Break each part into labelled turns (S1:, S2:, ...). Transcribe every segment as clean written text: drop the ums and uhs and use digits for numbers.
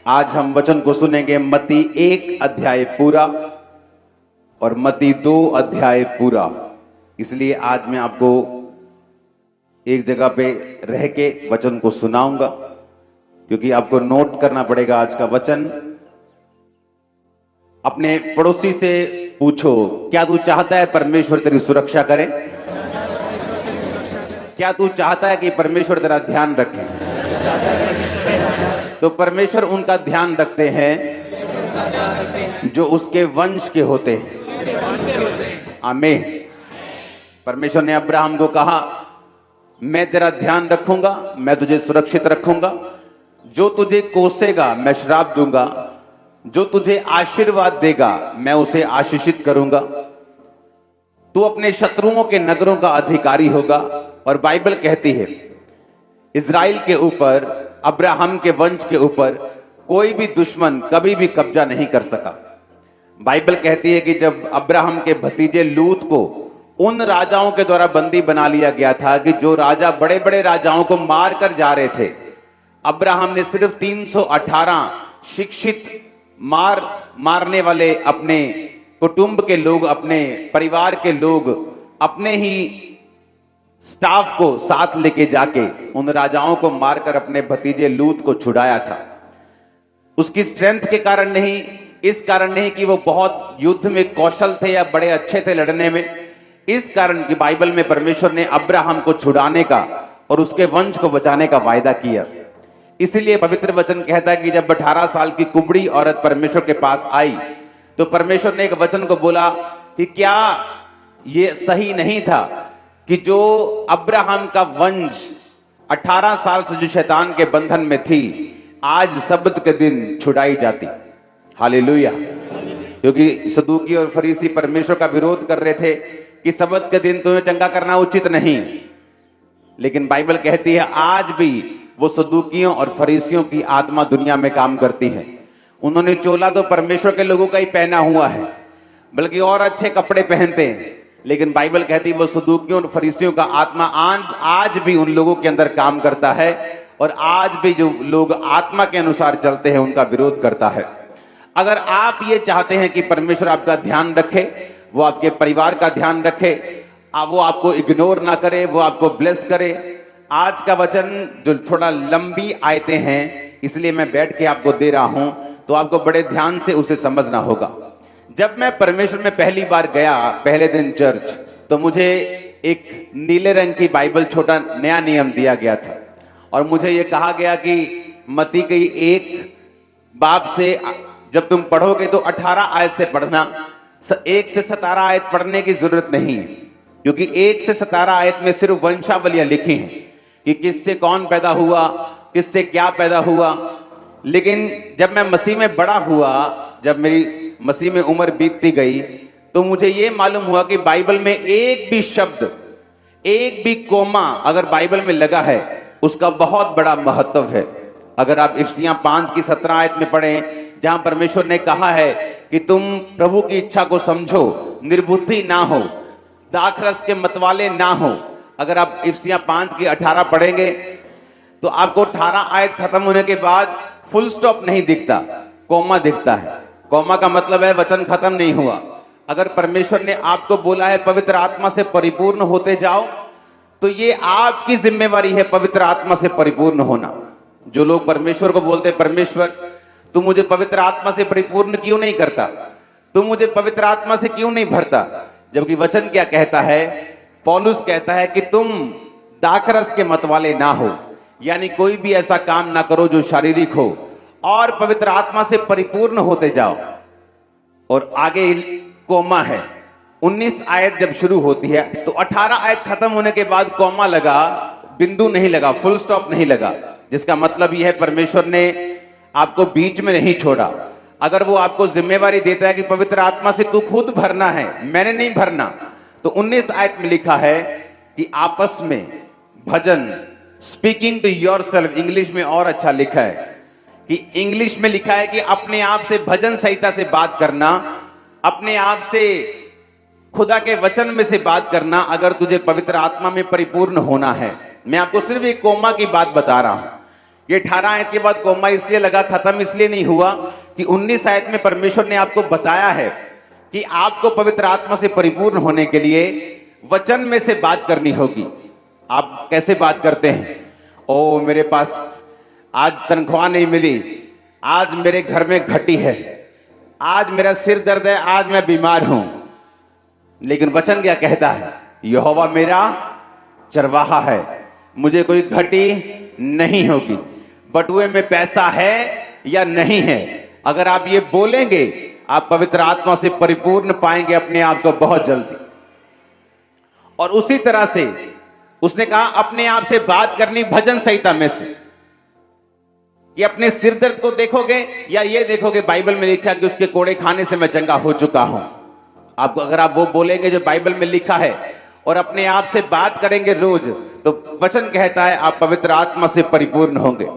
S1: आज हम वचन को सुनेंगे मत्ती 1 अध्याय पूरा और मत्ती 2 अध्याय पूरा। इसलिए आज मैं आपको एक जगह पे रह के वचन को सुनाऊंगा, क्योंकि आपको नोट करना पड़ेगा आज का वचन। अपने पड़ोसी से पूछो, क्या तू चाहता है परमेश्वर तेरी सुरक्षा करे? क्या तू चाहता है कि परमेश्वर तेरा ध्यान रखे? तो परमेश्वर उनका ध्यान रखते हैं जो उसके वंश के होते हैं। आमीन। परमेश्वर ने अब्राहम को कहा, मैं तेरा ध्यान रखूंगा, मैं तुझे सुरक्षित रखूंगा। जो तुझे कोसेगा मैं श्राप दूंगा, जो तुझे आशीर्वाद देगा मैं उसे आशीषित करूंगा। तू अपने शत्रुओं के नगरों का अधिकारी होगा। और बाइबल कहती है इज़राइल के ऊपर, अब्राहम के वंश के ऊपर कोई भी दुश्मन कभी भी कब्जा नहीं कर सका। बाइबल कहती है कि जब अब्राहम के भतीजे लूत को उन राजाओं के द्वारा बंदी बना लिया गया था कि जो राजा बड़े बड़े राजाओं को मार कर जा रहे थे, अब्राहम ने सिर्फ 318 शिक्षित मारने वाले अपने कुटुंब के लोग, अपने परिवार के लोग, अपने ही स्टाफ को साथ लेके जाके उन राजाओं को मारकर अपने भतीजे लूत को छुड़ाया था। उसकी स्ट्रेंथ के कारण नहीं, इस कारण नहीं कि वो बहुत युद्ध में कौशल थे या बड़े अच्छे थे लड़ने में, इस कारण कि बाइबल में परमेश्वर ने अब्राहम को छुड़ाने का और उसके वंश को बचाने का वायदा किया। इसलिए पवित्र वचन कहता है कि जब 18 साल की कुबड़ी औरत परमेश्वर के पास आई तो परमेश्वर ने एक वचन को बोला कि क्या ये सही नहीं था कि जो अब्राहम का वंश 18 साल से जो शैतान के बंधन में थी, आज सब्त के दिन छुड़ाई जाती। हालेलुया। क्योंकि सदूकी और फरीसी परमेश्वर का विरोध कर रहे थे कि सब्त के दिन तुम्हें चंगा करना उचित नहीं, लेकिन बाइबल कहती है आज भी वो सदूकियों और फरीसियों की आत्मा दुनिया में काम करती है। उन्होंने चोला तो परमेश्वर के लोगों का ही पहना हुआ है, बल्कि और अच्छे कपड़े पहनते हैं, लेकिन बाइबल कहती है वो सदूकियों और फरीसियों का आत्मा आज भी उन लोगों के अंदर काम करता है, और आज भी जो लोग आत्मा के अनुसार चलते हैं उनका विरोध करता है। अगर आप ये चाहते हैं कि परमेश्वर आपका ध्यान रखे, वो आपके परिवार का ध्यान रखे, वो आपको इग्नोर ना करे, वो आपको ब्लेस करे। आज का वचन जो थोड़ा लंबी आयतें हैं, इसलिए मैं बैठ के आपको दे रहा हूं, तो आपको बड़े ध्यान से उसे समझना होगा। जब मैं परमेश्वर में पहली बार गया, पहले दिन चर्च, तो मुझे एक नीले रंग की बाइबल, छोटा नया नियम दिया गया था, और मुझे ये कहा गया कि मत्ती के 1 बाब से जब तुम पढ़ोगे तो 18 आयत से पढ़ना, 1 से 17 आयत पढ़ने की जरूरत नहीं है, क्योंकि 1 से 17 आयत में सिर्फ वंशावलियां लिखी हैं कि किससे कौन पैदा हुआ, किससे क्या पैदा हुआ। लेकिन जब मैं मसीह में बड़ा हुआ, जब मेरी मसीह में उम्र बीतती गई, तो मुझे यह मालूम हुआ कि बाइबल में एक भी शब्द, एक भी कोमा अगर बाइबल में लगा है, उसका बहुत बड़ा महत्व है। अगर आप इफिसियां 5 की 17 आयत में पढ़ें, जहां परमेश्वर ने कहा है कि तुम प्रभु की इच्छा को समझो, निर्बुद्धि ना हो, दाखरस के मतवाले ना हो। अगर आप इफिसियां 5 की 18 पढ़ेंगे तो आपको 18 आयत खत्म होने के बाद फुल स्टॉप नहीं दिखता, कोमा दिखता है। कोमा का मतलब है वचन खत्म नहीं हुआ। अगर परमेश्वर ने आपको बोला है पवित्र आत्मा से परिपूर्ण होते जाओ, तो ये आपकी जिम्मेवारी है पवित्र आत्मा से परिपूर्ण होना। जो लोग परमेश्वर को बोलते हैं, परमेश्वर तू मुझे पवित्र आत्मा से परिपूर्ण क्यों नहीं करता, तू मुझे पवित्र आत्मा से क्यों नहीं भरता, जबकि वचन क्या कहता है? पौलुस कहता है कि तुम दाखरस के मतवाले ना हो, यानी कोई भी ऐसा काम ना करो जो शारीरिक हो, और पवित्र आत्मा से परिपूर्ण होते जाओ। और आगे कोमा है। 19 आयत जब शुरू होती है तो 18 आयत खत्म होने के बाद कोमा लगा, बिंदु नहीं लगा, फुल स्टॉप नहीं लगा, जिसका मतलब यह है परमेश्वर ने आपको बीच में नहीं छोड़ा। अगर वो आपको जिम्मेवारी देता है कि पवित्र आत्मा से तू खुद भरना है, मैंने नहीं भरना, तो 19 आयत में लिखा है कि आपस में भजन, स्पीकिंग टू योरसेल्फ, इंग्लिश में और अच्छा लिखा है कि इंग्लिश में लिखा है कि अपने आप से भजन संहिता से बात करना, अपने आप से खुदा के वचन में से बात करना, अगर तुझे पवित्र आत्मा में परिपूर्ण होना है। मैं आपको सिर्फ एक कोमा की बात बता रहा हूं ये 18 आयत के बाद कोमा इसलिए लगा, खत्म इसलिए नहीं हुआ कि 19 आयत में परमेश्वर ने आपको बताया है कि आपको पवित्र आत्मा से परिपूर्ण होने के लिए वचन में से बात करनी होगी। आप कैसे बात करते हैं? ओ मेरे पास आज तनख्वाह नहीं मिली, आज मेरे घर में घटी है, आज मेरा सिर दर्द है, आज मैं बीमार हूं। लेकिन वचन क्या कहता है? यहोवा मेरा चरवाहा है, मुझे कोई घटी नहीं होगी। बटुए में पैसा है या नहीं है, अगर आप ये बोलेंगे आप पवित्र आत्मा से परिपूर्ण पाएंगे अपने आप को बहुत जल्दी। और उसी तरह से उसने कहा अपने आप से बात करनी भजन संहिता में से। ये अपने सिर दर्द को देखोगे या ये देखोगे बाइबल में लिखा कि उसके कोड़े खाने से मैं चंगा हो चुका हूं। आपको अगर आप वो बोलेंगे जो बाइबल में लिखा है और अपने आप से बात करेंगे रोज, तो वचन कहता है आप पवित्र आत्मा से परिपूर्ण होंगे।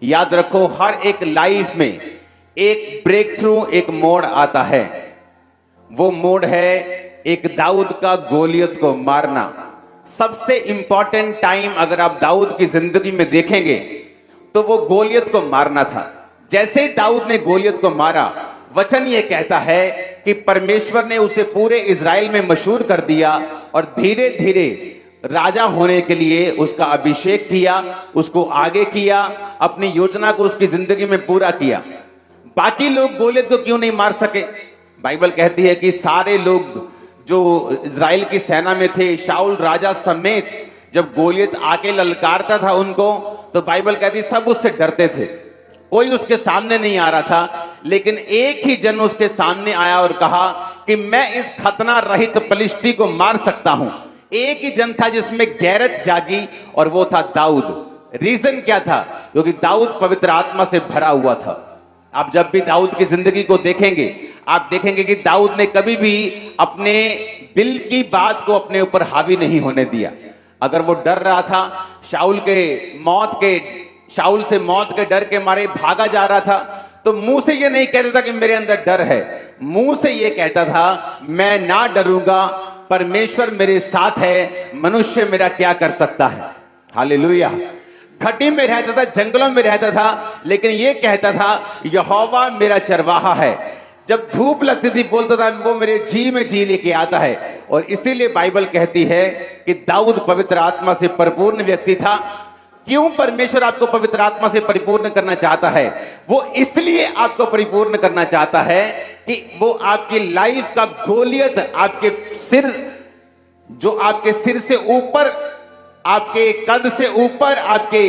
S1: याद रखो, हर एक लाइफ में एक ब्रेक थ्रू, एक मोड़ आता है। वो मोड़ है एक दाऊद का गोलियत को मारना। सबसे इंपॉर्टेंट टाइम अगर आप दाऊद की जिंदगी में देखेंगे तो वो गोलियत को मारना था। जैसे ही दाऊद ने गोलियत को मारा, वचन ये कहता है कि परमेश्वर ने उसे पूरे इज़राइल में मशहूर कर दिया और धीरे धीरे राजा होने के लिए उसका अभिषेक किया, उसको आगे किया, अपनी योजना को उसकी जिंदगी में पूरा किया। बाकी लोग गोलियत को क्यों नहीं मार सके? बाइबल कहती है कि सारे लोग जो इज़राइल की सेना में थे, शाऊल राजा समेत, जब गोलियत आके ललकारता था उनको, तो बाइबल कहती सब उससे डरते थे। कोई उसके सामने नहीं आ रहा था, लेकिन एक ही जन उसके सामने आया और कहा कि मैं इस खतना रहित फलिश्ती को मार सकता हूं। एक ही जन था जिसमें गैरत जागी और वो था दाऊद। रीजन क्या था? क्योंकि दाऊद पवित्र आत्मा से भरा हुआ था। आप जब भी दाऊद की जिंदगी को देखेंगे, आप देखेंगे कि दाऊद ने कभी भी अपने दिल की बात को अपने ऊपर हावी नहीं होने दिया। अगर वो डर रहा था, शाऊल से मौत के डर के मारे भागा जा रहा था, तो मुंह से ये नहीं कहता था कि मेरे अंदर डर है, मुंह से ये कहता था मैं ना डरूंगा, परमेश्वर मेरे साथ है, मनुष्य मेरा क्या कर सकता है। हालेलुया। घटी में रहता था, जंगलों में रहता था, लेकिन ये कहता था यहोवा मेरा चरवाहा है। जब धूप लगती थी बोलता था वो मेरे जी में जी लेके आता है। और इसीलिए बाइबल कहती है कि दाऊद पवित्र आत्मा से परिपूर्ण व्यक्ति था। क्यों परमेश्वर आपको पवित्र आत्मा से परिपूर्ण करना चाहता है? वो इसलिए आपको परिपूर्ण करना चाहता है कि वो आपकी लाइफ का गोलियत, आपके सिर, जो आपके सिर से ऊपर, आपके कद से ऊपर, आपके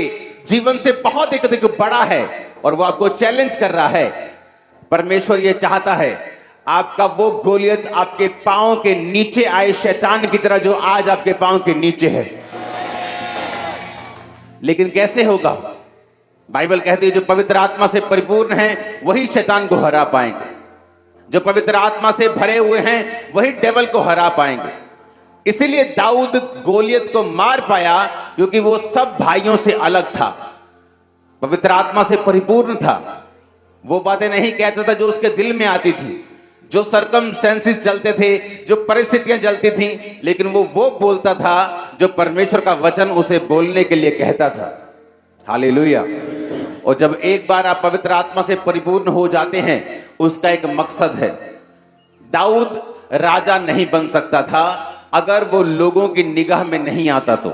S1: जीवन से बहुत एक अधिक बड़ा है और वो आपको चैलेंज कर रहा है। परमेश्वर ये चाहता है आपका वो गोलियत आपके पांव के नीचे आए, शैतान की तरह जो आज आपके पांव के नीचे है। लेकिन कैसे होगा? बाइबल कहती है जो पवित्र आत्मा से परिपूर्ण है वही शैतान को हरा पाएंगे। जो पवित्र आत्मा से भरे हुए हैं वही डेविल को हरा पाएंगे। इसीलिए दाऊद गोलियत को मार पाया क्योंकि वो सब भाइयों से अलग था, पवित्र आत्मा से परिपूर्ण था। वो बातें नहीं कहता था जो उसके दिल में आती थी, जो सर्कमस्टेंसेस चलते थे, जो परिस्थितियां चलती थी, लेकिन वो बोलता था जो परमेश्वर का वचन उसे बोलने के लिए कहता था। हालेलुया। और जब एक बार आप पवित्र आत्मा से परिपूर्ण हो जाते हैं, उसका एक मकसद है। दाऊद राजा नहीं बन सकता था अगर वो लोगों की निगाह में नहीं आता। तो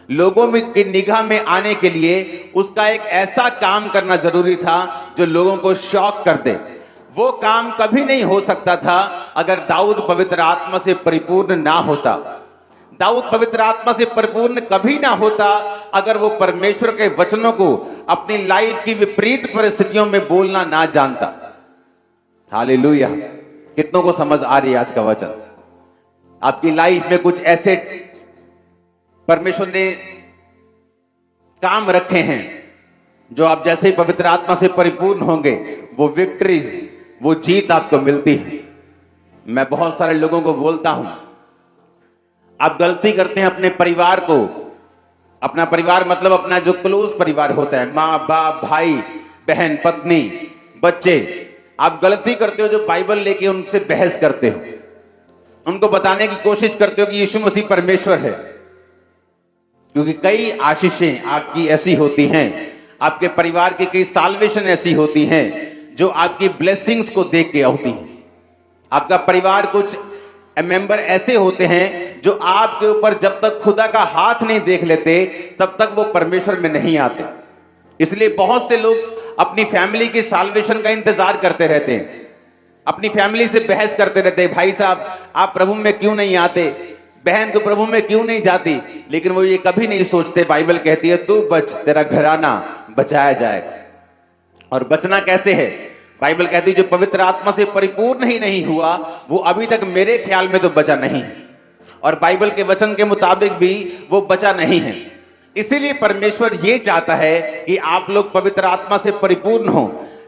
S1: लोगों की निगाह में आने के लिए उसका एक ऐसा काम करना जरूरी था जो लोगों को शॉक कर दे। वो काम कभी नहीं हो सकता था अगर दाऊद पवित्र आत्मा से परिपूर्ण ना होता। दाऊद पवित्र आत्मा से परिपूर्ण कभी ना होता अगर वो परमेश्वर के वचनों को अपनी लाइफ की विपरीत परिस्थितियों में बोलना ना जानता। हालेलुया। कितनों को समझ आ रही है आज का वचन? आपकी लाइफ में कुछ ऐसे परमेश्वर ने काम रखे हैं जो आप जैसे ही पवित्र आत्मा से परिपूर्ण होंगे, वो विक्ट्रीज, वो जीत आपको मिलती है। मैं बहुत सारे लोगों को बोलता हूं, आप गलती करते हैं अपने परिवार को, अपना परिवार मतलब अपना जो क्लोज परिवार होता है, माँ बाप, भाई बहन, पत्नी, बच्चे, आप गलती करते हो जो बाइबल लेके उनसे बहस करते हो, उनको बताने की कोशिश करते हो कि यीशु मसीह परमेश्वर है। क्योंकि कई आशीषें आपकी ऐसी होती हैं, आपके परिवार की कई साल्वेशन ऐसी होती हैं जो आपकी ब्लेसिंग्स को देख के होती हैं। आपका परिवार कुछ मेंबर ऐसे होते हैं जो आपके ऊपर जब तक खुदा का हाथ नहीं देख लेते तब तक वो परमेश्वर में नहीं आते। इसलिए बहुत से लोग अपनी फैमिली की साल्वेशन का इंतजार करते रहते हैं, अपनी फैमिली से बहस करते रहते हैं, भाई साहब आप प्रभु में क्यों नहीं आते, बहन तो प्रभु में क्यों नहीं जाती। लेकिन वो ये कभी नहीं सोचते, बाइबल कहती है तू बच, तेरा घराना बचाया जाएगा। और बचना कैसे है? बाइबल कहती है जो पवित्र आत्मा से परिपूर्ण ही नहीं हुआ वो अभी तक मेरे ख्याल में तो बचा नहीं है, और बाइबल के वचन के मुताबिक भी वो बचा नहीं है। इसीलिए परमेश्वर ये चाहता है कि आप लोग पवित्र आत्मा से परिपूर्ण हो,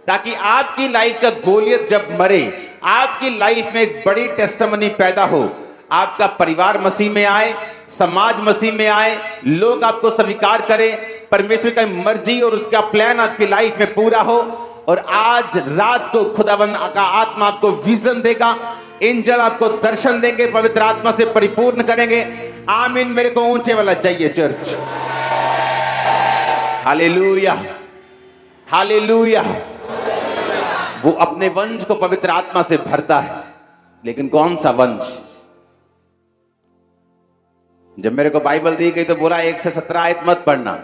S1: ताकि आपकी लाइफ का गोलियत जब मरे, आपकी लाइफ में एक बड़ी टेस्टिमनी पैदा हो, आपका परिवार मसीह में आए, समाज मसीह में आए, लोग आपको स्वीकार करें, परमेश्वर का मर्जी और उसका प्लान आपकी लाइफ में पूरा हो। और आज रात को खुदावंद का आत्मा आपको विजन देगा, एंजल आपको दर्शन देंगे, पवित्र आत्मा से परिपूर्ण करेंगे। आमीन। मेरे को ऊंचे वाला चाहिए चर्च। Hallelujah, hallelujah. वो अपने वंश को पवित्र आत्मा से भरता है, लेकिन कौन सा वंश? जब मेरे को बाइबल दी गई तो बोला 1 से 17 आयत मत पढ़ना,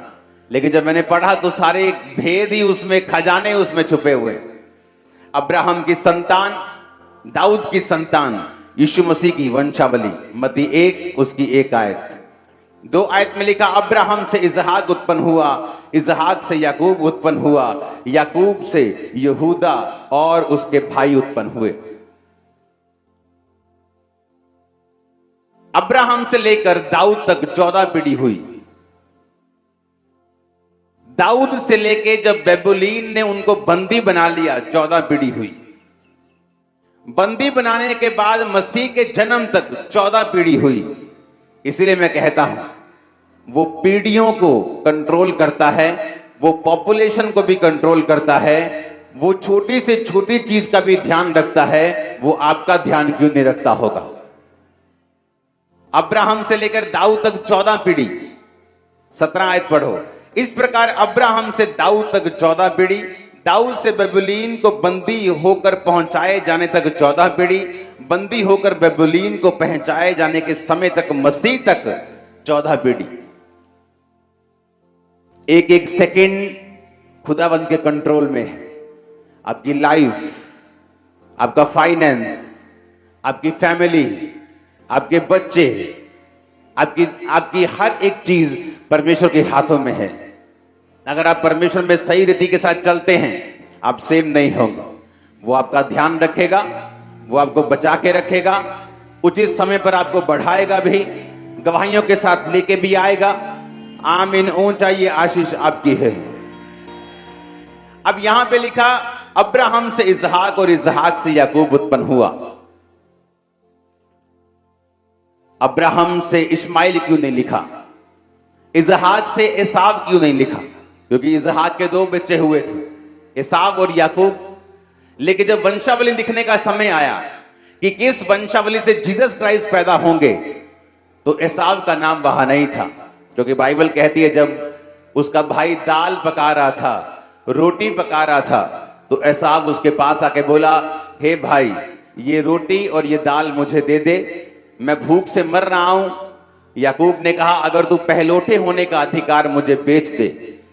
S1: लेकिन जब मैंने पढ़ा तो सारे भेद ही उसमें, खजाने उसमें छुपे हुए। अब्राहम की संतान, दाऊद की संतान, यीशु मसीह की वंशावली। मत्ती 1 उसकी 1 आयत। 2 आयत में लिखा अब्राहम से इसहाक उत्पन्न हुआ, इसहाक से याकूब उत्पन्न हुआ, याकूब से यहूदा और उसके भाई उत्पन्न हुए। अब्राहम से लेकर दाऊद तक 14 पीढ़ी हुई। दाऊद से लेके जब बेबुलीन ने उनको बंदी बना लिया 14 पीढ़ी हुई। बंदी बनाने के बाद मसीह के जन्म तक 14 पीढ़ी हुई। इसलिए मैं कहता हूं वो पीढ़ियों को कंट्रोल करता है, वो पॉपुलेशन को भी कंट्रोल करता है, वो छोटी से छोटी चीज का भी ध्यान रखता है। वो आपका ध्यान क्यों नहीं रखता होगा? अब्राहम से लेकर दाऊद तक 14 पीढ़ी। 17 आयत पढ़ो। इस प्रकार अब्राहम से दाऊद तक 14 पीढ़ी, दाऊद से बेबुलीन को बंदी होकर पहुंचाए जाने तक 14 पीढ़ी, बंदी होकर बेबुलीन को पहुंचाए जाने के समय तक मसीह तक 14 पीढ़ी। एक एक सेकंड खुदावंद के कंट्रोल में है। आपकी लाइफ, आपका फाइनेंस, आपकी फैमिली, आपके बच्चे, आपकी हर एक चीज परमेश्वर के हाथों में है। अगर आप परमेश्वर में सही रीति के साथ चलते हैं आप सेव नहीं होंगे। वो आपका ध्यान रखेगा, वो आपको बचा के रखेगा, उचित समय पर आपको बढ़ाएगा भी, गवाहियों के साथ लेके भी आएगा। आमीन। ऊंचा ये आशीष आपकी है। अब यहां पे लिखा अब्राहम से इसहाक और इसहाक से याकूब उत्पन्न हुआ। अब्राहम से इस्माइल क्यों नहीं लिखा? इसहाक से एसाव क्यों नहीं लिखा? क्योंकि इसहाक के 2 बच्चे हुए थे, एसाव और याकूब। लेकिन जब वंशावली लिखने का समय आया कि किस वंशावली से जीसस क्राइस्ट पैदा होंगे, तो एसाव का नाम वहां नहीं था। क्योंकि बाइबल कहती है जब उसका भाई दाल पका रहा था, रोटी पका रहा था, तो एसाव उसके पास आके बोला, हे भाई ये रोटी और ये दाल मुझे दे दे, मैं भूख से मर रहा हूं। याकूब ने कहा अगर तू पहलोठे होने का अधिकार मुझे बेच दे,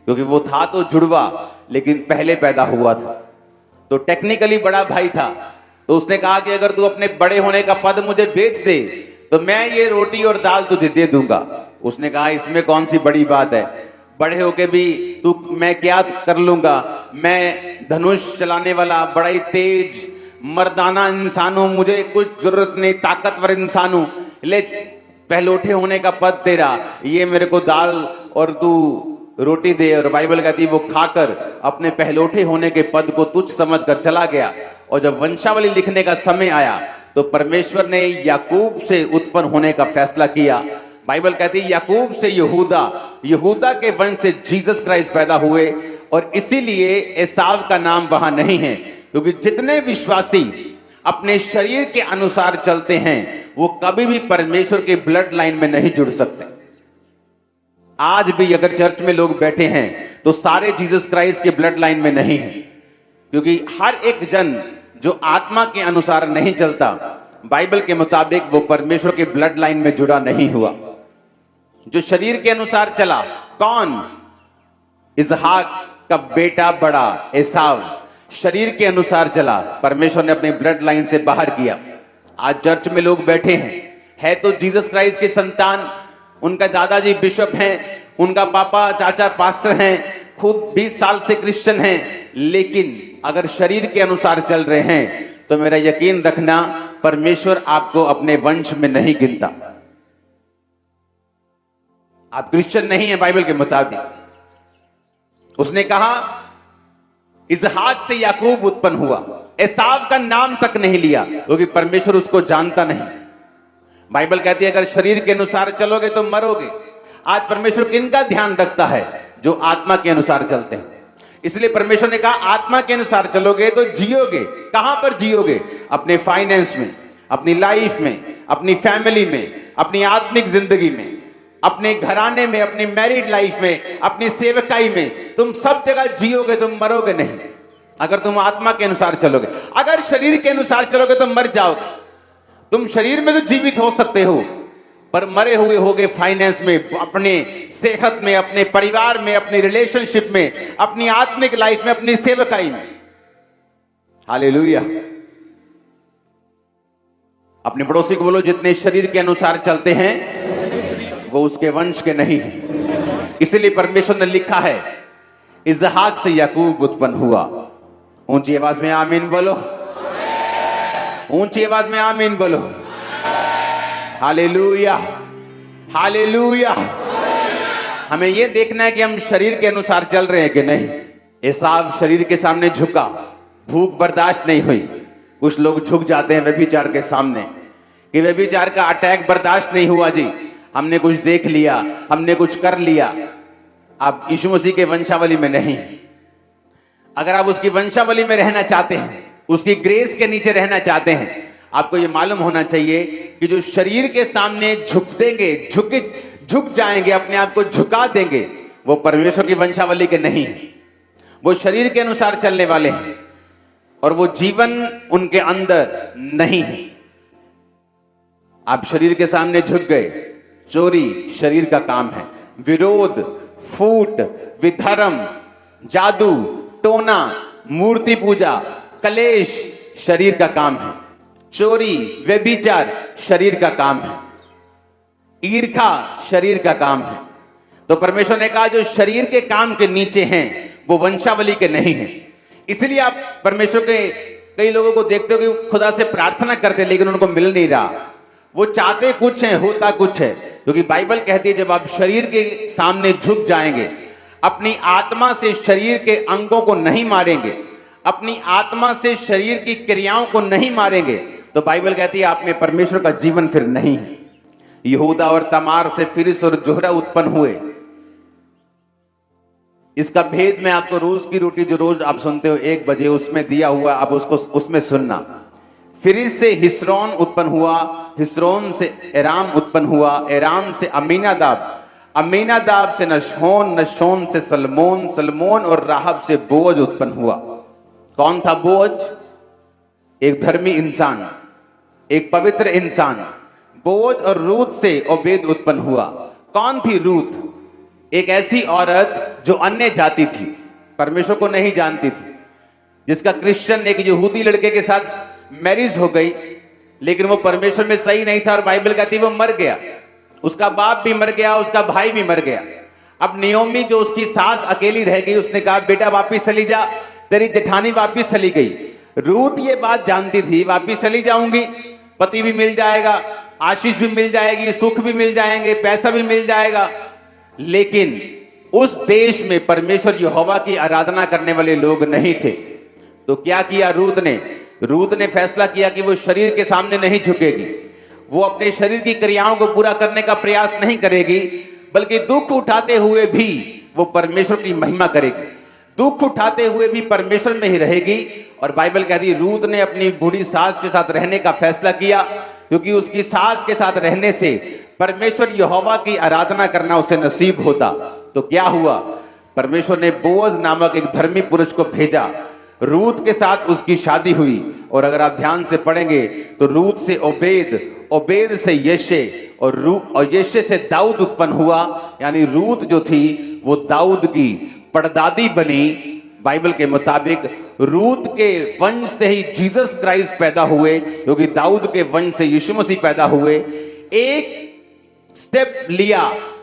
S1: क्योंकि वो था तो जुड़वा लेकिन पहले पैदा हुआ था, तो टेक्निकली बड़ा भाई था। तो उसने कहा कि अगर तू अपने बड़े होने का पद मुझे बेच दे तो मैं ये रोटी और दाल तुझे दे दूंगा। उसने कहा इसमें कौन सी बड़ी बात है, बड़े होके भी तू, मैं क्या कर लूंगा, मैं धनुष चलाने वाला बड़ा ही तेज मर्दाना इंसान हूं, मुझे कुछ जरूरत नहीं, ताकतवर इंसान हूं, ले पहलोठे होने का पद तेरा, ये मेरे को दाल और तू रोटी दे। और बाइबल कहती है वो खाकर अपने पहलोठे होने के पद को तुच्छ समझकर चला गया। और जब वंशावली लिखने का समय आया तो परमेश्वर ने याकूब से उत्पन्न होने का फैसला किया। बाइबल कहती है याकूब से यहूदा, यहूदा के वंश से जीसस क्राइस्ट पैदा हुए। और इसीलिए एसाव का नाम वहां नहीं है, क्योंकि जितने विश्वासी अपने शरीर के अनुसार चलते हैं वो कभी भी परमेश्वर के ब्लड लाइन में नहीं जुड़ सकते। आज भी अगर चर्च में लोग बैठे हैं तो सारे जीसस क्राइस्ट के ब्लड लाइन में नहीं है, क्योंकि हर एक जन जो आत्मा के अनुसार नहीं चलता, बाइबल के मुताबिक वो परमेश्वर के ब्लड लाइन में जुड़ा नहीं हुआ। जो शरीर के अनुसार चला, कौन? इसहाक का बेटा बड़ा एसाव शरीर के अनुसार चला, परमेश्वर ने अपने ब्लड लाइन से बाहर किया। आज चर्च में लोग बैठे हैं, है तो जीसस क्राइस्ट के संतान, उनका दादाजी बिशप हैं, उनका पापा चाचा पास्टर हैं, खुद 20 साल से क्रिश्चियन हैं, लेकिन अगर शरीर के अनुसार चल रहे हैं तो मेरा यकीन रखना परमेश्वर आपको अपने वंश में नहीं गिनता। आप क्रिश्चियन नहीं है बाइबल के मुताबिक। उसने कहा इसहाक से याकूब उत्पन्न हुआ, एसाव का नाम तक नहीं लिया, क्योंकि परमेश्वर उसको जानता नहीं। बाइबल कहती है अगर शरीर के अनुसार चलोगे तो मरोगे। आज परमेश्वर किनका ध्यान रखता है? जो आत्मा के अनुसार चलते हैं। इसलिए परमेश्वर ने कहा आत्मा के अनुसार चलोगे तो जियोगे। कहां पर जियोगे? अपने फाइनेंस में, अपनी लाइफ में, अपनी फैमिली में, अपनी आत्मिक जिंदगी में, अपने घराने में, अपनी मैरिड लाइफ में, अपनी सेवकाई में, तुम सब जगह जियोगे, तुम मरोगे नहीं अगर तुम आत्मा के अनुसार चलोगे। अगर शरीर के अनुसार चलोगे तो मर जाओगे। तुम शरीर में तो जीवित हो सकते हो, पर मरे हुए होगे फाइनेंस में, अपने सेहत में, अपने परिवार में, अपनी रिलेशनशिप में, अपनी आत्मिक लाइफ में, अपनी सेवकाई में। हालेलुया। अपने पड़ोसी को बोलो जितने शरीर के अनुसार चलते हैं वो उसके वंश के नहीं है। इसलिए परमेश्वर ने लिखा है इसहाक से याकूब उत्पन्न हुआ। ऊंची आवाज में आमीन बोलो, ऊंची आवाज में आमीन बोलो। Hallelujah, hallelujah. हमें यह देखना है कि हम शरीर के अनुसार चल रहे हैं कि नहीं। एसाव शरीर के सामने झुका, भूख बर्दाश्त नहीं हुई। कुछ लोग झुक जाते हैं व्यभिचार के सामने कि व्यभिचार का अटैक बर्दाश्त नहीं हुआ जी, हमने कुछ देख लिया, हमने कुछ कर लिया। आप यीशु मसीह के वंशावली में नहीं। अगर आप उसकी वंशावली में रहना चाहते हैं, उसकी ग्रेस के नीचे रहना चाहते हैं, आपको यह मालूम होना चाहिए कि जो शरीर के सामने झुक देंगे, झुक जाएंगे, अपने आप को झुका देंगे, वो परमेश्वर की वंशावली के नहीं है। वो शरीर के अनुसार चलने वाले हैं और वो जीवन उनके अंदर नहीं है। आप शरीर के सामने झुक गए, चोरी शरीर का काम है, विरोध, फूट, विधर्म, जादू टोना, मूर्ति पूजा, कलेश शरीर का काम है। चोरी, व्यभिचार शरीर का काम है। ईर्खा शरीर का काम है। तो परमेश्वर ने कहा जो शरीर के काम के नीचे हैं वो वंशावली के नहीं हैं। इसलिए आप परमेश्वर के कई लोगों को देखते हो कि खुदा से प्रार्थना करते लेकिन उनको मिल नहीं रहा। वो चाहते कुछ है, होता कुछ है। क्योंकि बाइबल कहती है जब आप शरीर के सामने झुक जाएंगे, अपनी आत्मा से शरीर के अंगों को नहीं मारेंगे, अपनी आत्मा से शरीर की क्रियाओं को नहीं मारेंगे, तो बाइबल कहती है आप में परमेश्वर का जीवन फिर नहीं है। यहूदा और तमार से फिरिस और जोहरा उत्पन्न हुए। इसका भेद मैं आपको रोज की रोटी जो रोज आप सुनते हो 1 बजे उसमें दिया हुआ, आप उसको उसमें सुनना। फिरिस से हिस्रोन उत्पन्न हुआ, हिस्रोन से एराम उत्पन्न हुआ, एराम से अमीनादाब, अमीनादाब से नशोन, नशोन से सलमोन, सलमोन और राहब से बोअज उत्पन्न हुआ। कौन था बोअज? एक धर्मी इंसान, एक पवित्र इंसान। बोअज और रूत से ओबेद उत्पन्न हुआ। कौन थी रूत? एक ऐसी औरत जो अन्य जाति थी, परमेश्वर को नहीं जानती थी, जिसका क्रिश्चियन एक यहूदी लड़के के साथ मैरिज हो गई, लेकिन वो परमेश्वर में सही नहीं था और बाइबल कहती वो मर गया। उसका बाप भी मर गया, उसका भाई भी मर गया। अब नियोमी जो उसकी सास अकेली रह गई, उसने कहा बेटा वापिस चली जा, तेरी जेठानी वापिस चली गई। रूत ये बात जानती थी वापिस चली जाऊंगी, पति भी मिल जाएगा, आशीष भी मिल जाएगी, सुख भी मिल जाएंगे, पैसा भी मिल जाएगा। लेकिन उस देश में परमेश्वर यहोवा की आराधना करने वाले लोग नहीं थे। तो क्या किया रूत ने? रूत ने फैसला किया कि वो शरीर के सामने नहीं झुकेगी, वो अपने शरीर की क्रियाओं को पूरा करने का प्रयास नहीं करेगी, बल्कि दुख उठाते हुए भी वो परमेश्वर की महिमा करेगी, दुख उठाते हुए भी परमेश्वर में ही रहेगी। और बाइबल कहती है रूत ने अपनी बूढ़ी सास के साथ रहने का फैसला किया, क्योंकि उसकी सास के साथ रहने से परमेश्वर यहोवा की आराधना करना उसे नसीब होता। तो क्या हुआ? परमेश्वर ने बोअज नामक एक धर्मी पुरुष को भेजा, रूत के साथ उसकी शादी हुई। और अगर आप ध्यान से पढ़ेंगे तो रूत से ओबेद, ओबेद से यशे, और यशे से दाऊद उत्पन्न हुआ। यानी रूत जो थी वो दाऊद की परदादी बनी। बाइबल के मुताबिक रूत के वंश से ही जीसस क्राइस्ट पैदा हुए, क्योंकि दाऊद के वंश से यीशु मसीह पैदा हुए। एक स्टेप लिया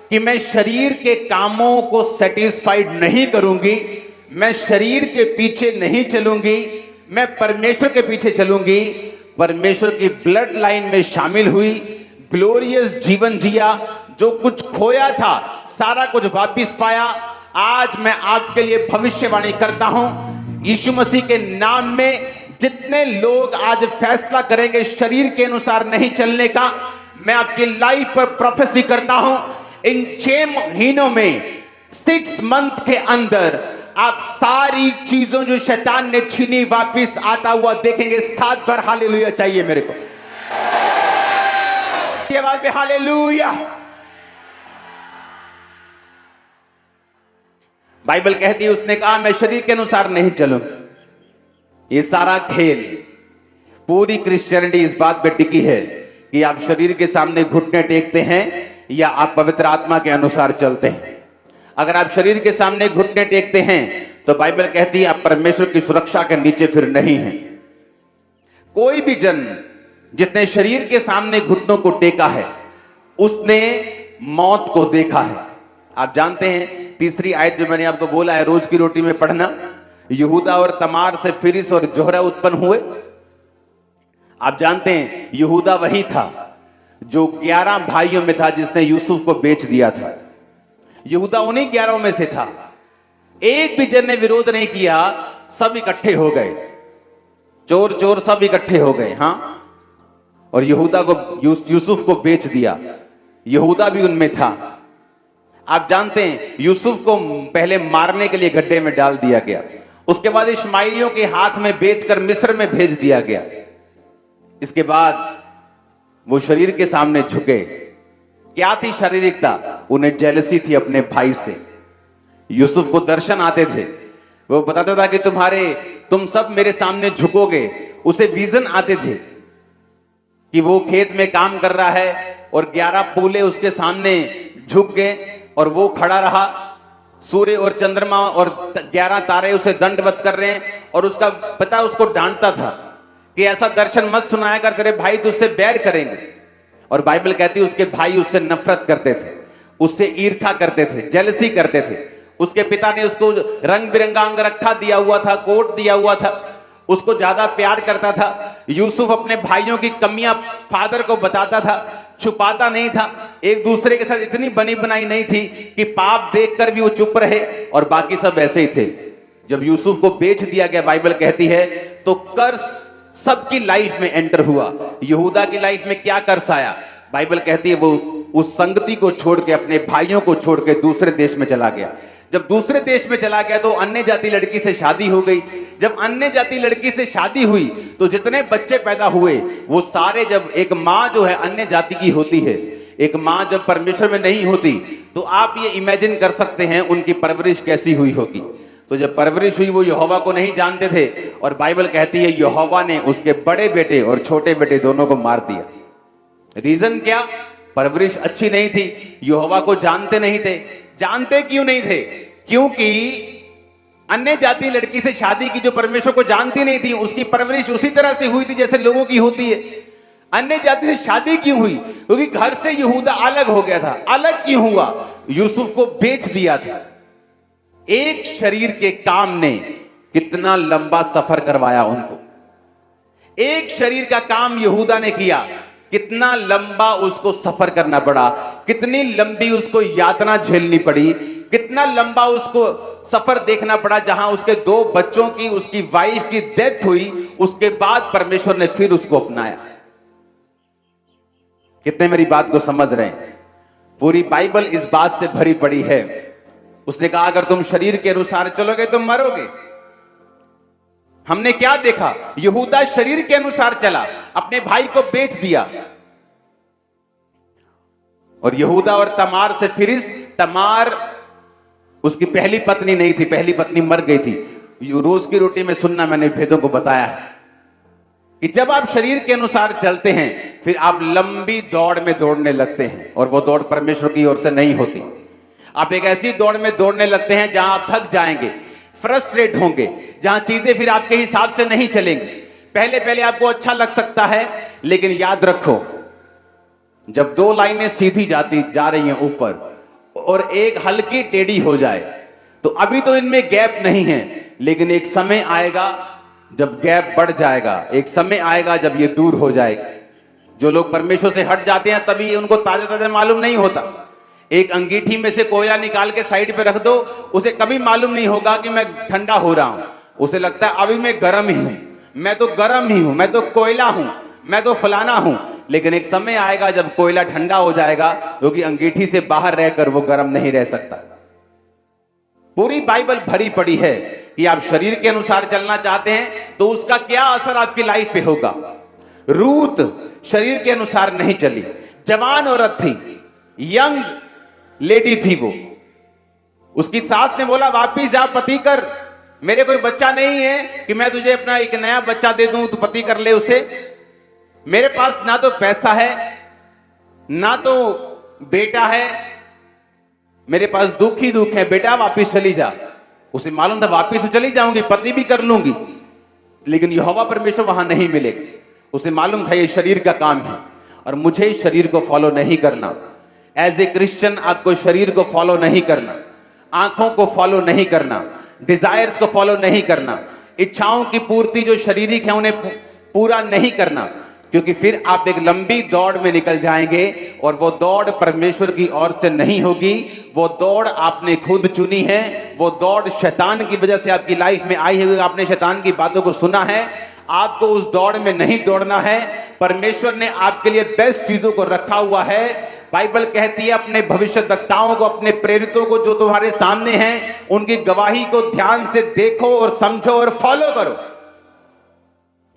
S1: कि मैं शरीर के कामों को सेटिस्फाइड नहीं करूंगी, मैं शरीर के पीछे नहीं चलूंगी, मैं परमेश्वर के पीछे चलूंगी। परमेश्वर की ब्लड लाइन में शामिल हुई, ग्लोरियस जीवन जिया, जो कुछ खोया था सारा कुछ वापस पाया। आज मैं आपके लिए भविष्यवाणी करता हूं, यीशु मसीह के नाम में जितने लोग आज फैसला करेंगे शरीर के अनुसार नहीं चलने का, मैं आपकी लाइफ पर प्रोफेसी करता हूं। इन 6 महीनों में, 6 मंथ के अंदर आप सारी चीजों जो शैतान ने छीनी वापस आता हुआ देखेंगे। 7 बार हालेलुया चाहिए मेरे को, ये आवाज में हालेलुया। बाइबल कहती है, उसने कहा मैं शरीर के अनुसार नहीं चलूंगी। ये सारा खेल, पूरी क्रिश्चियनिटी इस बात पे टिकी है कि आप शरीर के सामने घुटने टेकते हैं या आप पवित्र आत्मा के अनुसार चलते हैं। अगर आप शरीर के सामने घुटने टेकते हैं तो बाइबल कहती है आप परमेश्वर की सुरक्षा के नीचे फिर नहीं हैं। कोई भी जन जिसने शरीर के सामने घुटनों को टेका है उसने मौत को देखा है। आप जानते हैं तीसरी आयत जो मैंने आपको बोला है रोज की रोटी में पढ़ना, यहूदा और तमार से फिरिस और जोहरा उत्पन्न हुए। आप जानते हैं यहूदा वही था जो 11 भाइयों में था जिसने यूसुफ को बेच दिया था। यहूदा उन्हीं 11 में से था। एक भी जन ने विरोध नहीं किया, सब इकट्ठे हो गए, चोर चोर सब इकट्ठे हो गए। हां, और यहूदा को यूसुफ को बेच दिया। यहूदा भी उनमें था। आप जानते हैं यूसुफ को पहले मारने के लिए गड्ढे में डाल दिया गया, उसके बाद इश्माइलियों के हाथ में बेचकर मिस्र में भेज दिया गया। इसके बाद वो शरीर के सामने झुके। क्या थी शारीरिकता? उन्हें जेलसी थी अपने भाई से। यूसुफ को दर्शन आते थे, वो बताता था कि तुम सब मेरे सामने झुकोगे। उसे विजन आते थे कि वो खेत में काम कर रहा है और 11 पूले उसके सामने झुक गए और वो खड़ा रहा। सूर्य और चंद्रमा और 11 तारे उसे दंडवत कर रहे हैं और उसका पता उसको डांटता था कि ऐसा दर्शन मत सुनाया कर, तेरे भाई तुझसे बैर करेंगे। और बाइबल कहती है उसके भाई उससे नफरत करते थे, उससे ईर्ष्या करते थे, जेलसी करते थे। उसके पिता ने उसको रंग बिरंगा अंगरखा दिया हुआ था, कोट दिया हुआ था, उसको ज्यादा प्यार करता था। यूसुफ अपने भाइयों की कमियां फादर को बताता था, छुपाता नहीं था। एक दूसरे के साथ इतनी बनी बनाई नहीं थी कि पाप देखकर भी वो चुप रहे, और बाकी सब ऐसे ही थे। जब यूसुफ को बेच दिया गया, बाइबल कहती है तो कर्स सबकी लाइफ में एंटर हुआ। यहूदा की लाइफ में क्या कर्स आया? बाइबल कहती है वो उस संगति को छोड़ के, अपने भाइयों को छोड़ के दूसरे देश में चला गया। जब दूसरे देश में चला गया तो अन्य जाति लड़की से शादी हो गई। जब अन्य जाति लड़की से शादी हुई तो जितने बच्चे पैदा हुए वो सारे, जब एक माँ जो है अन्य जाति की होती है, एक माँ जब परमेश्वर में नहीं होती, तो आप ये इमेजिन कर सकते हैं उनकी परवरिश कैसी हुई होगी। तो जब परवरिश हुई वो यहोवा को नहीं जानते थे, और बाइबल कहती है यहोवा ने उसके बड़े बेटे और छोटे बेटे दोनों को मार दिया। रीजन क्या? परवरिश अच्छी नहीं थी, यहोवा को जानते नहीं थे। जानते क्यों नहीं थे? क्योंकि अन्य जाति लड़की से शादी की जो परमेश्वर को जानती नहीं थी, उसकी परवरिश उसी तरह से हुई थी जैसे लोगों की होती है। अन्य जाति से शादी क्यों हुई? क्योंकि घर से यहूदा अलग हो गया था। अलग क्यों हुआ? यूसुफ को बेच दिया था। एक शरीर के काम ने कितना लंबा सफर करवाया उनको। एक शरीर का काम यहूदा ने किया, कितना लंबा उसको सफर करना पड़ा, कितनी लंबी उसको यातना झेलनी पड़ी, कितना लंबा उसको सफर देखना पड़ा, जहां उसके 2 बच्चों की, उसकी वाइफ की डेथ हुई। उसके बाद परमेश्वर ने फिर उसको अपनाया। कितने मेरी बात को समझ रहे हैं? पूरी बाइबल इस बात से भरी पड़ी है। उसने कहा अगर तुम शरीर के अनुसार चलोगे तुम मरोगे। हमने क्या देखा? यहूदा शरीर के अनुसार चला, अपने भाई को बेच दिया। और यहूदा और तमार से फिरिस, तमार उसकी पहली पत्नी नहीं थी, पहली पत्नी मर गई थी। रोज की रोटी में सुनना, मैंने भेदों को बताया है कि जब आप शरीर के अनुसार चलते हैं फिर आप लंबी दौड़ में दौड़ने लगते हैं, और वो दौड़ परमेश्वर की ओर से नहीं होती। आप एक ऐसी दौड़ में दौड़ने लगते हैं जहां आप थक जाएंगे, फ्रस्ट्रेट होंगे, जहां चीजें फिर आपके हिसाब से नहीं चलेंगी। पहले पहले आपको अच्छा लग सकता है, लेकिन याद रखो, जब दो लाइनें सीधी जा रही हैं ऊपर और एक हल्की टेढ़ी हो जाए, तो अभी तो इनमें गैप नहीं है, लेकिन एक समय आएगा जब गैप बढ़ जाएगा, एक समय आएगा जब ये दूर हो जाएगा। जो लोग परमेश्वर से हट जाते हैं तभी उनको ताजा ताजा मालूम नहीं होता। एक अंगीठी में से कोयला निकाल के साइड पे रख दो, उसे कभी मालूम नहीं होगा कि मैं ठंडा हो रहा हूं। उसे लगता है अभी मैं गर्म ही हूं, मैं तो गर्म ही हूं, मैं तो कोयला हूं, मैं तो फलाना हूं। लेकिन एक समय आएगा जब कोयला ठंडा हो जाएगा, क्योंकि अंगीठी से बाहर रहकर वो गर्म नहीं रह सकता। पूरी बाइबल भरी पड़ी है कि आप शरीर के अनुसार चलना चाहते हैं तो उसका क्या असर आपकी लाइफ पे होगा। रूत शरीर के अनुसार नहीं चली, जवान औरत थी, यंग लेडी थी वो। उसकी सास ने बोला वापिस जा, पति कर, मेरे कोई बच्चा नहीं है कि मैं तुझे अपना एक नया बच्चा दे दूं, तू पति कर ले उसे। मेरे पास ना तो पैसा है ना तो बेटा है, मेरे पास दुख ही दुख है, बेटा वापिस चली जा। उसे मालूम था वापिस तो चली जाऊंगी, पति भी कर लूंगी, लेकिन यहोवा परमेश्वर वहां नहीं मिलेगा। उसे मालूम था ये शरीर का काम है और मुझे शरीर को फॉलो नहीं करना। एज ए क्रिश्चियन आपको शरीर को फॉलो नहीं करना, आंखों को फॉलो नहीं करना, डिजायर्स को फॉलो नहीं करना, इच्छाओं की पूर्ति जो शारीरिक है उन्हें पूरा नहीं करना, क्योंकि फिर आप एक लंबी दौड़ में निकल जाएंगे और वो दौड़ परमेश्वर की ओर से नहीं होगी। वो दौड़ आपने खुद चुनी है, वो दौड़ शैतान की वजह से आपकी लाइफ में आई है। आपने शैतान की बातों को सुना है, आपको उस दौड़ में नहीं दौड़ना है। परमेश्वर ने आपके लिए बेस्ट चीजों को रखा हुआ है। बाइबल कहती है अपने भविष्यद्वक्ताओं को, अपने प्रेरितों को जो तुम्हारे सामने हैं, उनकी गवाही को ध्यान से देखो और समझो और फॉलो करो।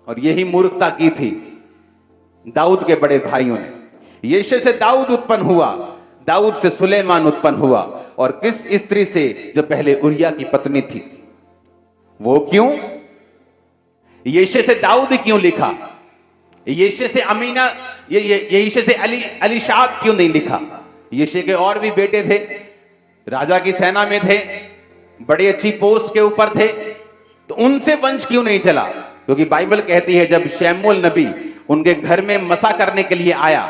S1: और यही मूर्खता की थी दाऊद के बड़े भाइयों ने। यीशु से दाऊद उत्पन्न हुआ, दाऊद से सुलेमान उत्पन्न हुआ, और किस स्त्री से? जो पहले उरिया की पत्नी थी। वो क्यों? यीशु से दाऊद क्यों लिखा? यीशु से अमीना, यीशु से अलीशाब क्यों नहीं लिखा? यीशु के और भी बेटे थे, राजा की सेना में थे, बड़ी अच्छी पोस्ट के ऊपर थे, तो उनसे वंश क्यों नहीं चला? क्योंकि बाइबल कहती है जब शमूएल नबी उनके घर में मसा करने के लिए आया,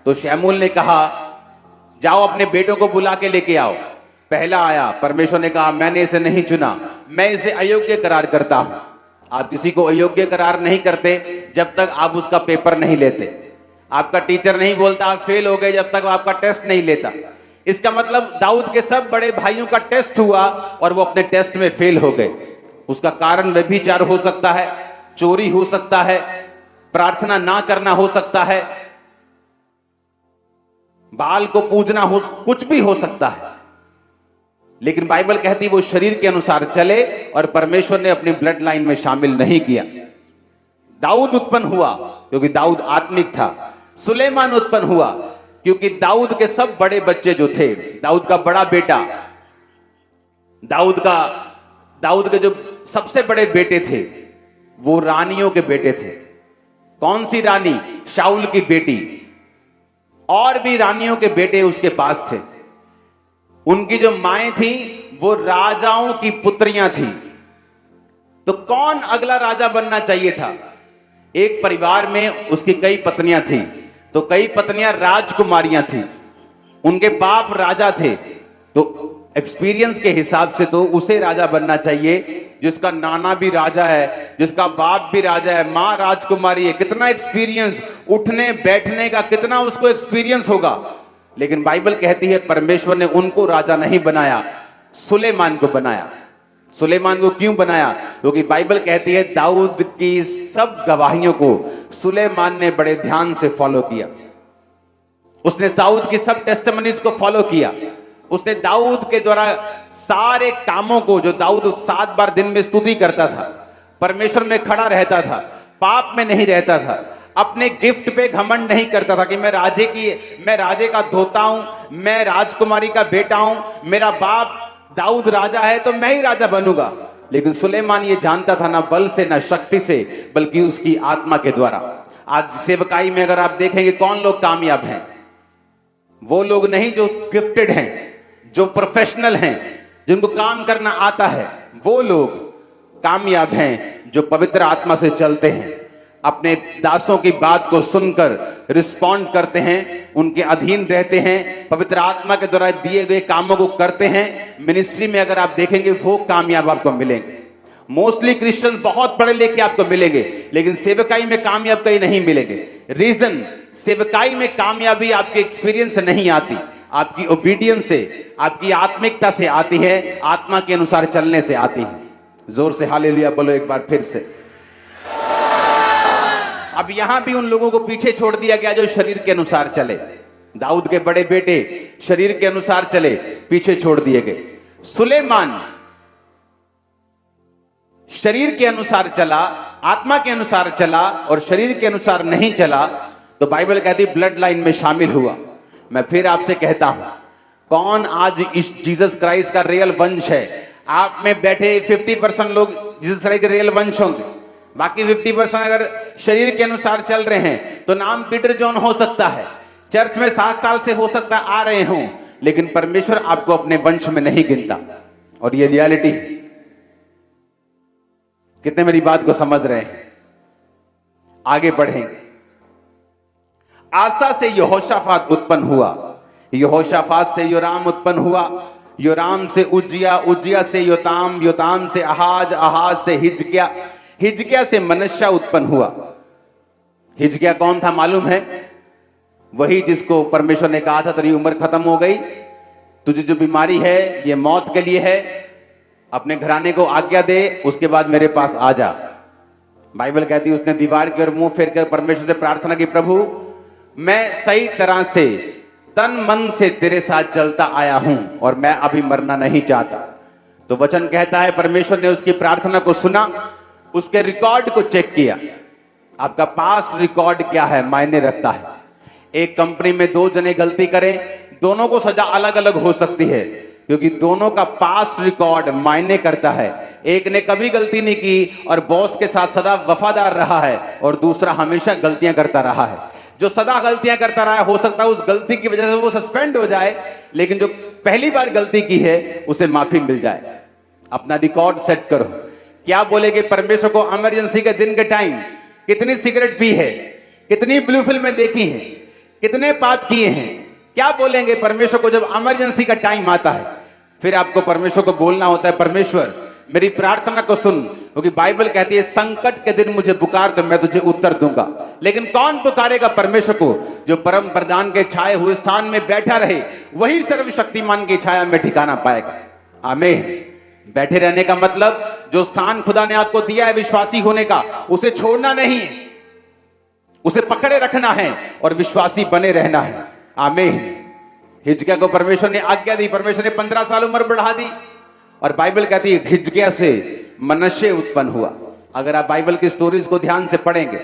S1: तो शमूएल ने कहा जाओ अपने बेटों को बुला के लेके आओ। पहला आया, परमेश्वर ने कहा मैंने इसे नहीं चुना, मैं इसे अयोग्य करार करता हूं। आप किसी को अयोग्य करार नहीं करते जब तक आप उसका पेपर नहीं लेते। आपका टीचर नहीं बोलता आप फेल हो गए जब तक आपका टेस्ट नहीं लेता। इसका मतलब दाऊद के सब बड़े भाइयों का टेस्ट हुआ और वो अपने टेस्ट में फेल हो गए। उसका कारण व्यभिचार हो सकता है, चोरी हो सकता है, प्रार्थना ना करना हो सकता है, बाल को पूजना हो, कुछ भी हो सकता है। लेकिन बाइबल कहती वो शरीर के अनुसार चले और परमेश्वर ने अपनी ब्लड लाइन में शामिल नहीं किया। दाऊद उत्पन्न हुआ क्योंकि दाऊद आत्मिक था। सुलेमान उत्पन्न हुआ क्योंकि दाऊद के सब बड़े बच्चे जो थे, दाऊद का बड़ा बेटा, दाऊद के जो सबसे बड़े बेटे थे वो रानियों के बेटे थे। कौन सी रानी? शाऊल की बेटी। और भी रानियों के बेटे उसके पास थे। उनकी जो माएं थी वो राजाओं की पुत्रियां थी। तो कौन अगला राजा बनना चाहिए था? एक परिवार में उसकी कई पत्नियां थी, तो कई पत्नियां राजकुमारियां थी, उनके बाप राजा थे, तो एक्सपीरियंस के हिसाब से तो उसे राजा बनना चाहिए जिसका नाना भी राजा है, जिसका बाप भी राजा है, मां राजकुमारी है। कितना एक्सपीरियंस, उठने बैठने का कितना उसको एक्सपीरियंस होगा। लेकिन बाइबल कहती है परमेश्वर ने उनको राजा नहीं बनाया, सुलेमान को बनाया। सुलेमान को क्यों बनाया? क्योंकि बाइबल कहती है दाऊद की सब गवाहियों को सुलेमान ने बड़े ध्यान से फॉलो किया। उसने दाऊद की सब टेस्टिमनीज को फॉलो किया। उसने दाऊद के द्वारा सारे कामों को, जो दाऊद 7 बार दिन में स्तुति करता था, परमेश्वर में खड़ा रहता था, पाप में नहीं रहता था, अपने गिफ्ट पे घमंड नहीं करता था कि मैं राजे का धोता हूं, मैं राजकुमारी का बेटा हूं, मेरा बाप दाऊद राजा है तो मैं ही राजा बनूंगा। लेकिन सुलेमान ये जानता था ना बल से ना शक्ति से, बल्कि उसकी आत्मा के द्वारा। आज सेवकाई में अगर आप देखेंगे कौन लोग कामयाब हैं, वो लोग नहीं जो गिफ्टेड हैं, जो प्रोफेशनल हैं, जिनको काम करना आता है, वो लोग कामयाब हैं जो पवित्र आत्मा से चलते हैं, अपने दासों की बात को सुनकर रिस्पॉन्ड करते हैं, उनके अधीन रहते हैं, पवित्र आत्मा के द्वारा दिए गए कामों को करते हैं। मिनिस्ट्री में अगर आप देखेंगे वो कामयाब आपको मिलेंगे। मोस्टली क्रिश्चियन बहुत पढ़े लिखे आपको मिलेंगे, लेकिन सेवकाई में कामयाब कहीं नहीं मिलेंगे। रीजन, सेवकाई में कामयाबी आपके एक्सपीरियंस से नहीं आती, आपकी ओबीडियंस से, आपकी आत्मिकता से आती है, आत्मा के अनुसार चलने से आती है। जोर से हालेलुया बोलो एक बार फिर से। अब यहां भी उन लोगों को पीछे छोड़ दिया गया जो शरीर के अनुसार चले। दाऊद के बड़े बेटे शरीर के अनुसार चले, पीछे छोड़ दिए गए। सुलेमान शरीर के अनुसार चला, आत्मा के अनुसार चला और शरीर के अनुसार नहीं चला, तो बाइबल कहती ब्लड लाइन में शामिल हुआ। मैं फिर आपसे कहता हूं, कौन आज इस जीसस क्राइस्ट का रियल वंश है? आप में बैठे 50% लोग जीसस क्राइस्ट के रियल वंश होंगे, बाकी 50% अगर शरीर के अनुसार चल रहे हैं तो नाम पीटर जॉन हो सकता है, चर्च में 7 साल से हो सकता है आ रहे हों, लेकिन परमेश्वर आपको अपने वंश में नहीं गिनता। और ये रियलिटी। कितने मेरी बात को समझ रहे हैं? आगे बढ़ेंगे। आसा से यहोशाफात उत्पन्न हुआ, यहोशाफात से योराम उत्पन्न हुआ, योराम से उज्जिया, उज्जिया से योताम, योताम से आहाज, आहाज से हिजकिया, हिजकिया से मनश्शा उत्पन्न हुआ। हिजकिया कौन था मालूम है? वही जिसको परमेश्वर ने कहा था तेरी उम्र खत्म हो गई, तुझे जो बीमारी है ये मौत के लिए है, अपने घराने को आज्ञा दे, उसके बाद मेरे पास आ जा। बाइबल कहती है उसने दीवार की ओर मुंह फेर कर परमेश्वर से प्रार्थना की, प्रभु मैं सही तरह से तन मन से तेरे साथ चलता आया हूं और मैं अभी मरना नहीं चाहता। तो वचन कहता है परमेश्वर ने उसकी प्रार्थना को सुना, उसके रिकॉर्ड को चेक किया। आपका पास रिकॉर्ड क्या है मायने रखता है। एक कंपनी में 2 जने गलती करें, दोनों को सजा अलग अलग हो सकती है, क्योंकि दोनों का पास रिकॉर्ड मायने करता है। एक ने कभी गलती नहीं की और बॉस के साथ सदा वफादार रहा है, और दूसरा हमेशा गलतियां करता रहा है। जो सदा गलतियां करता रहा है, हो सकता है उस गलती की वजह से वो सस्पेंड हो जाए, लेकिन जो पहली बार गलती की है उसे माफी मिल जाए। अपना रिकॉर्ड सेट करो। क्या बोलेगे परमेश्वर को इमरजेंसी के दिन के टाइम? कितनी सिगरेट पी है, कितनी ब्लू फिल्में देखी हैं, कितने पाप किए हैं? क्या बोलेंगे परमेश्वर को जब इमरजेंसी का टाइम आता है? फिर आपको परमेश्वर को बोलना होता है, परमेश्वर मेरी प्रार्थना को सुन, क्योंकि बाइबल कहती है संकट के दिन मुझे पुकार तो मैं तुझे उत्तर दूंगा। लेकिन कौन पुकारेगा परमेश्वर को? जो परम प्रधान के छाए हुए स्थान में बैठा रहे, वही सर्वशक्तिमान की छाया में ठिकाना पाएगा। आमीन। बैठे रहने का मतलब जो स्थान खुदा ने आपको दिया है विश्वासी होने का, उसे छोड़ना नहीं, उसे पकड़े रखना है और विश्वासी बने रहना है। आमीन। हिजकिया को परमेश्वर ने आज्ञा दी, परमेश्वर ने 15 साल उम्र बढ़ा दी, और बाइबल कहती है हिजकिया से मनश्शे उत्पन्न हुआ। अगर आप बाइबल की स्टोरीज को ध्यान से पढ़ेंगे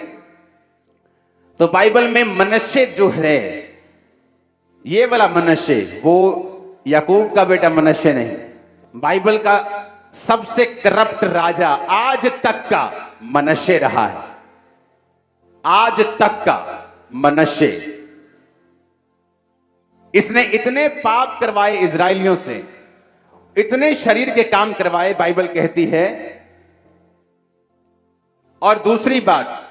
S1: तो बाइबल में मनश्शे जो है, ये वाला मनश्शे, वो याकूब का बेटा मनश्शे नहीं, बाइबल का सबसे करप्ट राजा आज तक का मनश्शे रहा है। आज तक का मनश्शे। इसने इतने पाप करवाए इजरायलियों से, इतने शरीर के काम करवाए, बाइबल कहती है। और दूसरी बात,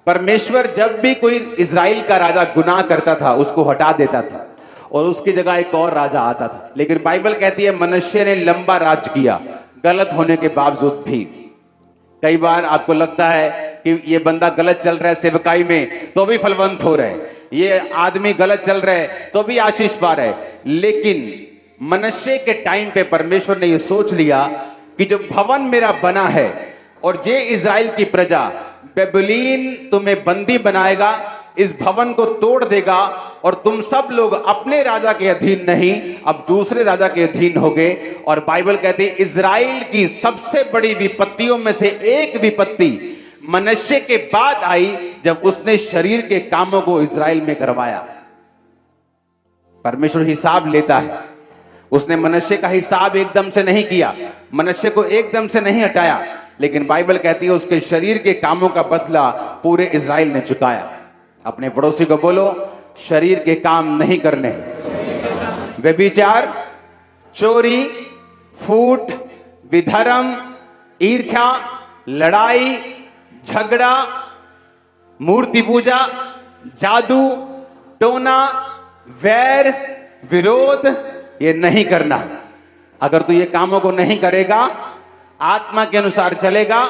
S1: परमेश्वर जब भी कोई इजराइल का राजा गुनाह करता था उसको हटा देता था और उसकी जगह एक और राजा आता था। लेकिन बाइबल कहती है मनश्शे ने लंबा राज किया, गलत होने के बावजूद भी। कई बार आपको लगता है कि ये बंदा गलत चल रहा है सेवकाई में तो भी फलवंत हो रहे हैं, ये आदमी गलत चल रहा है तो भी आशीष पा रहे हैं। लेकिन मनश्शे के टाइम पे परमेश्वर ने ये सोच लिया कि जो भवन मेरा बना है और ये इजराइल की प्रजा, बेबीलोन तुम्हें बंदी बनाएगा, इस भवन को तोड़ देगा और तुम सब लोग अपने राजा के अधीन नहीं, अब दूसरे राजा के अधीन होगे। और बाइबल कहती है इजराइल की सबसे बड़ी विपत्तियों में से एक विपत्ति मनश्शे के बाद आई, जब उसने शरीर के कामों को इजराइल में करवाया। परमेश्वर हिसाब लेता है। उसने मनुष्य का हिसाब एकदम से नहीं किया, मनुष्य को एकदम से नहीं हटाया, लेकिन बाइबल कहती है उसके शरीर के कामों का बदला पूरे इज़राइल ने चुकाया। अपने पड़ोसी को बोलो, शरीर के काम नहीं करने। व्यभिचार, चोरी, फूट, विधर्म, ईर्ष्या, लड़ाई, झगड़ा, मूर्ति पूजा, जादू, टोना, वैर, विरोध, ये नहीं करना। अगर तू ये कामों को नहीं करेगा, आत्मा के अनुसार चलेगा,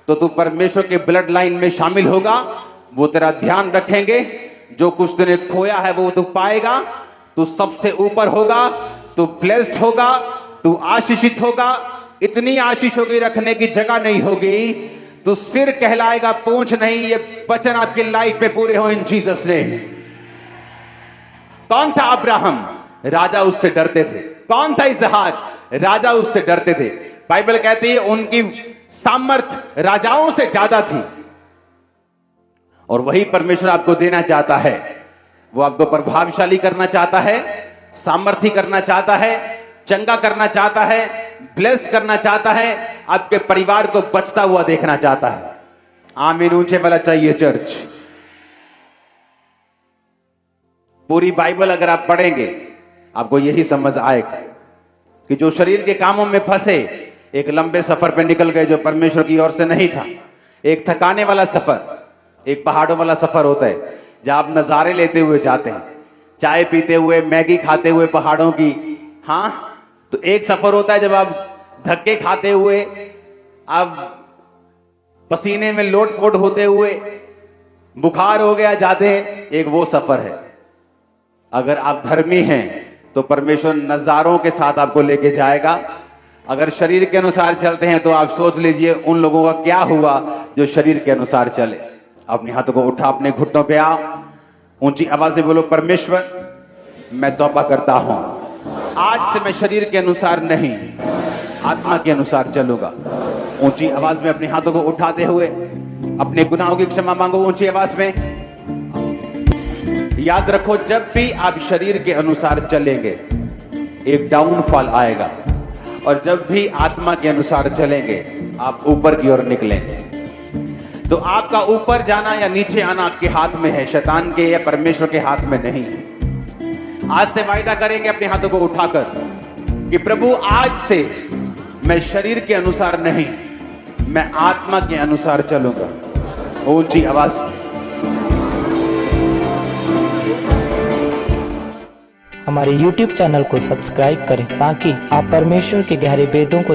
S1: तो तू परमेश्वर के ब्लड लाइन में शामिल होगा। वो तेरा ध्यान रखेंगे, जो कुछ तूने खोया है वो तू पाएगा, तू सबसे ऊपर होगा, तू ब्लेस्ड होगा, तू आशीषित होगा। इतनी आशीष होगी, रखने की जगह नहीं होगी, तू सिर कहलाएगा, पूंछ नहीं। ये वचन आपकी लाइफ पे पूरे हो इन जीसस नेम। कौन था अब्राहम? राजा उससे डरते थे। कौन था इसहाक? राजा उससे डरते थे। बाइबल कहती है उनकी सामर्थ राजाओं से ज्यादा थी, और वही परमेश्वर आपको देना चाहता है। वो आपको प्रभावशाली करना चाहता है, सामर्थी करना चाहता है, चंगा करना चाहता है, ब्लेस्ड करना चाहता है, आपके परिवार को बचता हुआ देखना चाहता है। आमीन ऊंचे वाला चाहिए चर्च। पूरी बाइबल अगर आप पढ़ेंगे आपको यही समझ आएगा कि जो शरीर के कामों में फंसे एक लंबे सफर पे निकल गए, जो परमेश्वर की ओर से नहीं था। एक थकाने वाला सफर, एक पहाड़ों वाला सफर होता है जहां आप नजारे लेते हुए जाते हैं, चाय पीते हुए, मैगी खाते हुए पहाड़ों की। हाँ, तो एक सफर होता है जब आप धक्के खाते हुए, आप पसीने में लोटपोट होते हुए, बुखार हो गया जाते हैं, एक वो सफर है। अगर आप धर्मी हैं तो परमेश्वर नजारों के साथ आपको लेके जाएगा। अगर शरीर के अनुसार चलते हैं तो आप सोच लीजिए उन लोगों का क्या हुआ जो शरीर के अनुसार चले। अपने हाथों को उठा, अपने घुटनों पे आओ, ऊंची आवाज से बोलो, परमेश्वर मैं तौबा करता हूं, आज से मैं शरीर के अनुसार नहीं आत्मा के अनुसार चलूंगा। ऊंची आवाज में अपने हाथों को उठाते हुए अपने गुनाहों की क्षमा मांगो ऊंची आवाज में। याद रखो, जब भी आप शरीर के अनुसार चलेंगे एक डाउनफॉल आएगा, और जब भी आत्मा के अनुसार चलेंगे आप ऊपर की ओर निकलेंगे। तो आपका ऊपर जाना या नीचे आना आपके हाथ में है, शैतान के या परमेश्वर के हाथ में नहीं। आज से वायदा करेंगे अपने हाथों को उठाकर कि प्रभु आज से मैं शरीर के अनुसार नहीं, मैं आत्मा के अनुसार चलूंगा। ऊंची आवाज में।
S2: हमारे YouTube चैनल को सब्सक्राइब करें ताकि आप परमेश्वर के गहरे वेदों को